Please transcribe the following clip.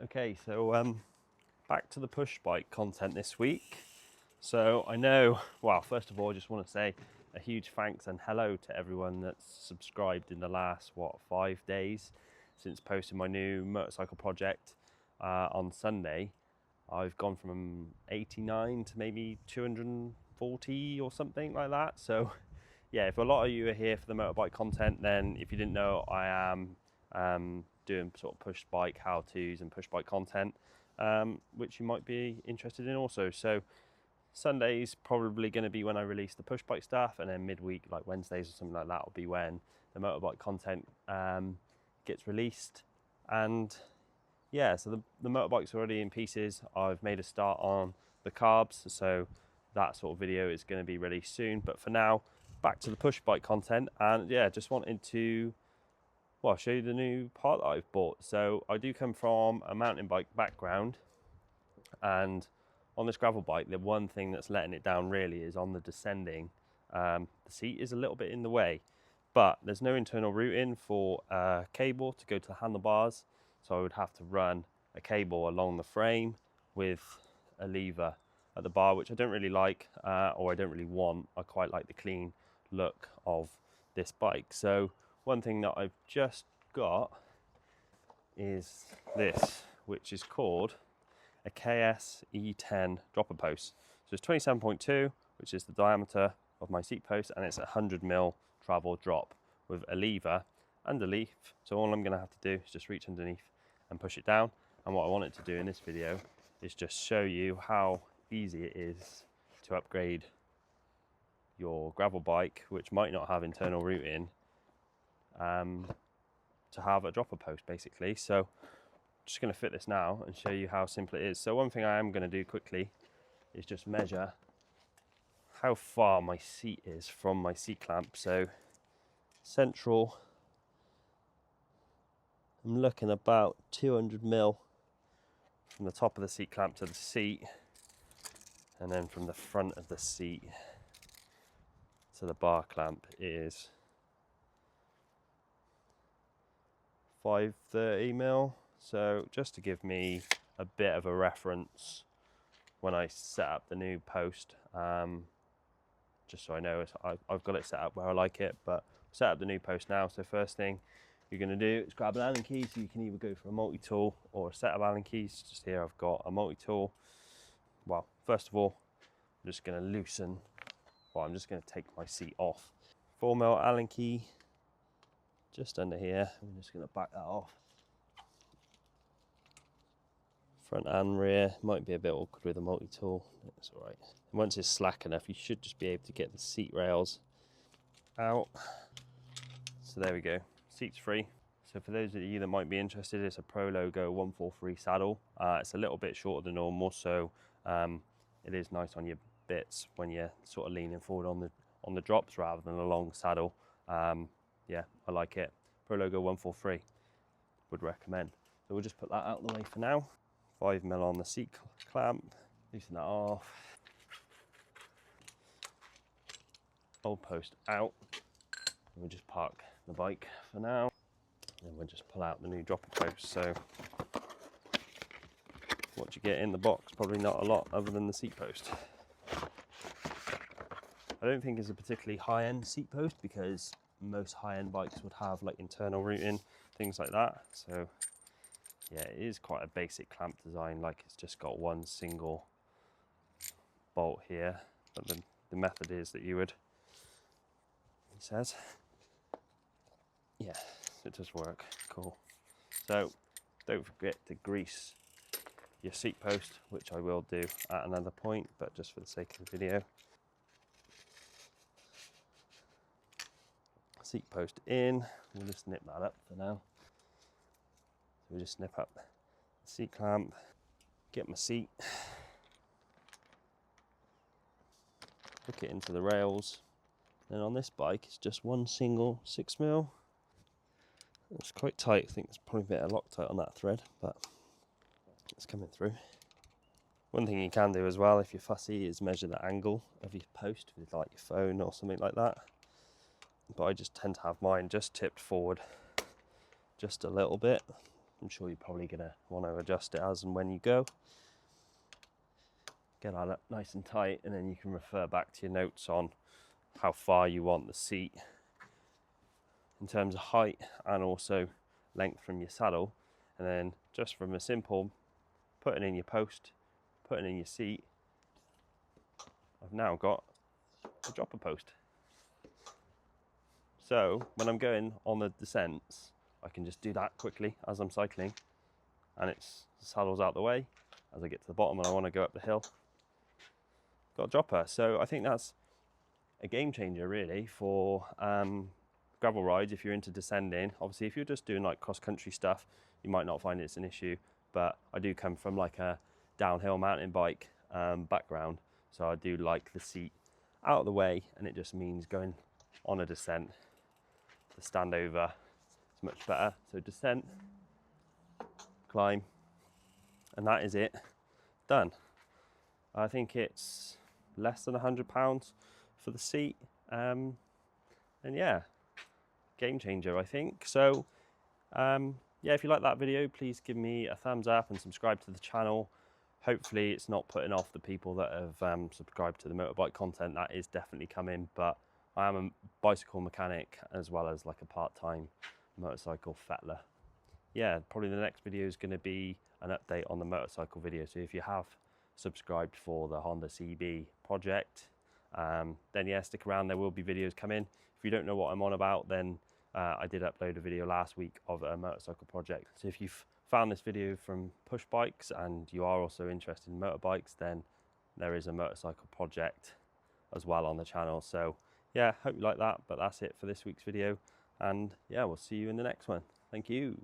Okay, so back to the push bike content this week. So I know, well, first of all, I just want to say a huge thanks and hello to everyone that's subscribed in the last, 5 days since posting my new motorcycle project on Sunday. I've gone from 89 to maybe 240 or something like that. So yeah, if a lot of you are here for the motorbike content, then if you didn't know, I am doing sort of push bike how-tos and push bike content, which you might be interested in also. So Sunday's probably going to be when I release the push bike stuff, and then midweek, like Wednesdays or something like that, will be when the motorbike content gets released. And yeah, so the motorbike's already in pieces. I've made a start on the carbs, so that sort of video is going to be released soon. But for now, back to the push bike content, and yeah, just wanted to show you the new part that I've bought. So I do come from a mountain bike background, and on this gravel bike, the one thing that's letting it down really is on the descending. The seat is a little bit in the way, but there's no internal routing for a cable to go to the handlebars, so I would have to run a cable along the frame with a lever at the bar, which I don't really like, or I don't really want. I quite like the clean look of this bike. So one thing that I've just got is this, which is called a KS E10 dropper post. So it's 27.2, which is the diameter of my seat post, and it's a 100mm travel drop with a lever and a leaf. So all I'm going to have to do is just reach underneath and push it down. And what I wanted to do in this video is just show you how easy it is to upgrade your gravel bike, which might not have internal routing, to have a dropper post basically. So just going to fit this now and show you how simple it is. So one thing I am going to do quickly is just measure how far my seat is from my seat clamp. So central, I'm looking about 200mm from the top of the seat clamp to the seat, and then from the front of the seat to the bar clamp is 530mm. So just to give me a bit of a reference when I set up the new post, just so I know I've got it set up where I like it, but set up the new post now. So first thing you're going to do is grab an Allen key. So you can either go for a multi-tool or a set of Allen keys. Just here I've got a multi-tool. Well, first of all, I'm just going to loosen, I'm just going to take my seat off. 4mm Allen key just under here. I'm just going to back that off. Front and rear might be a bit awkward with a multi-tool. It's all right. And once it's slack enough, you should just be able to get the seat rails out. So there we go, seat's free. So for those of you that might be interested, it's a Pro Logo 143 saddle. It's a little bit shorter than normal, so it is nice on your bits when you're sort of leaning forward on the drops rather than a long saddle. Yeah, I like it. Pro Logo 143, would recommend. So we'll just put that out of the way for now. 5mm on the seat clamp, loosen that off. Old post out. And we'll just park the bike for now. And we'll just pull out the new dropper post. So what you get in the box, probably not a lot other than the seat post. I don't think it's a particularly high-end seat post, because most high-end bikes would have like internal routing, things like that. So yeah, it is quite a basic clamp design, like it's just got one single bolt here, but the method is that you would, he says, yeah, it does work, cool. So don't forget to grease your seat post, which I will do at another point, but just for the sake of the video. Seat post in, we'll just nip that up for now. So we just snip up the seat clamp, get my seat, hook it into the rails. And on this bike, it's just one single 6mm. It's quite tight. I think there's probably a bit of Loctite on that thread, but it's coming through. One thing you can do as well, if you're fussy, is measure the angle of your post with like your phone or something like that. But I just tend to have mine just tipped forward just a little bit, I'm sure you're probably going to want to adjust it as and when you go. Get that up nice and tight, and then you can refer back to your notes on how far you want the seat in terms of height and also length from your saddle. And then just from a simple putting in your post, putting in your seat, I've now got a dropper post. So when I'm going on the descents, I can just do that quickly as I'm cycling, and it's the saddle's out the way. As I get to the bottom and I want to go up the hill, got a dropper. So I think that's a game changer really for gravel rides if you're into descending. Obviously if you're just doing like cross-country stuff, you might not find it's an issue, but I do come from like a downhill mountain bike background, so I do like the seat out of the way, and it just means going on a descent, the stand over is much better. So descent, climb, and that is it, done. I think it's less than £100 for the seat, and yeah, game changer I think. So yeah, if you like that video, please give me a thumbs up and subscribe to the channel. Hopefully it's not putting off the people that have subscribed to the motorbike content. That is definitely coming, but I am a bicycle mechanic as well as like a part-time motorcycle fettler. Yeah, probably the next video is going to be an update on the motorcycle video. So if you have subscribed for the Honda CB project, then yeah, stick around, there will be videos coming. If you don't know what I'm on about, then I did upload a video last week of a motorcycle project. So if you've found this video from push bikes and you are also interested in motorbikes, then there is a motorcycle project as well on the channel. So yeah, hope you like that, but that's it for this week's video, and yeah, we'll see you in the next one. Thank you.